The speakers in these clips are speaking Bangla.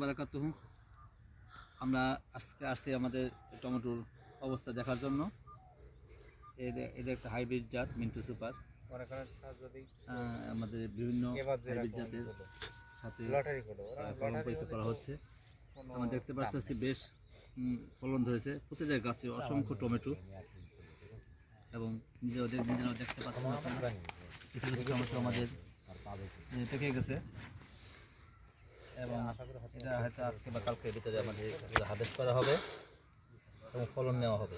বারাকাতুহু। আমরা আজকে আসছি আমাদের টমেটোর অবস্থা দেখার জন্য। এটা একটা হাইব্রিড জাত মিন্টু সুপার। আমাদের বিভিন্ন হাইব্রিড জাতের সাথে ফলন পরীক্ষা করা হচ্ছে। আমরা দেখতে পাচ্ছি বেশ ফলন ধরেছে প্রতিটা গাছে অসংখ্য টমেটো, এবং নিজেরাও দেখতে পাচ্ছেন আপনারা কিছু কিছু টমেটো আমাদের পেকে গেছে, এবং এটা হয়তো আজকে বা কালকের ভিতরে আমাদের হারভেস্ট করা হবে এবং ফলন নেওয়া হবে।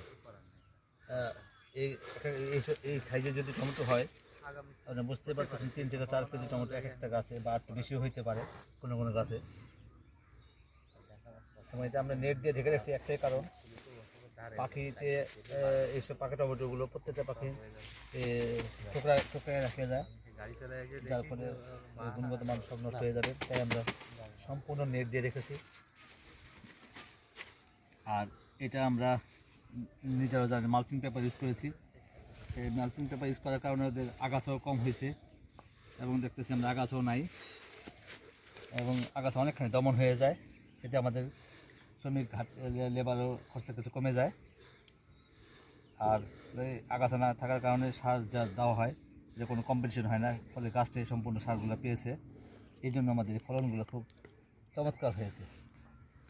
এই সাইজে যদি টমেটো হয় আপনি বুঝতে পারতেছেন 3 থেকে 4 কেজি টমেটো এক একটা গাছে, বা একটু বেশিও হইতে পারে কোনো কোনো গাছে। এবং এটা আমরা নেট দিয়ে ঢেকে রাখছি একটাই কারণ, পাখিতে এইসব পাখি টমেটোগুলো প্রত্যেকটা পাখি ঠোকরায় রাখে যায়, যার ফলে গুণগত মান সব নষ্ট হয়ে যাবে। তাই আমরা সম্পূর্ণ নেট দিয়ে রেখেছি। আর এটা আমরা নিজেরা জানি মালচিং পেপার ইউজ করেছি। এই মালচিং পেপার ইউজ করার কারণে ওদের আগাছাও কম হয়েছে, এবং দেখতেছি আমরা আগাছাও নাই, এবং আগাছা অনেকখানি দমন হয়ে যায়। এতে আমাদের শ্রমিক লেবারও খরচা কিছু কমে যায়। আর আগাছা না থাকার কারণে সার যা দেওয়া হয় যে কোনো কম্পিটিশন হয় না, ফলে গাছটাই সম্পূর্ণ সারগুলো পেয়েছে। এই জন্য আমাদের এই ফলনগুলো খুব চমৎকার হয়েছে।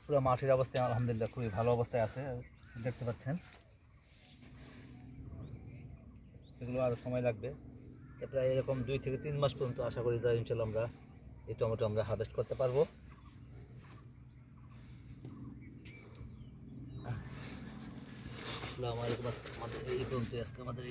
পুরো মাটির অবস্থায় আলহামদুলিল্লাহ খুবই ভালো অবস্থায় আছে, দেখতে পাচ্ছেন। এগুলো আরও সময় লাগবে, প্রায় এরকম 2 থেকে 3 মাস পর্যন্ত আশা করি যা ইনশাল্লাহ আমরা এই টমেটো আমরা হারভেস্ট করতে পারবো। আসসালামু আলাইকুম। আমাদের এই পর্যন্ত আজকে আমাদের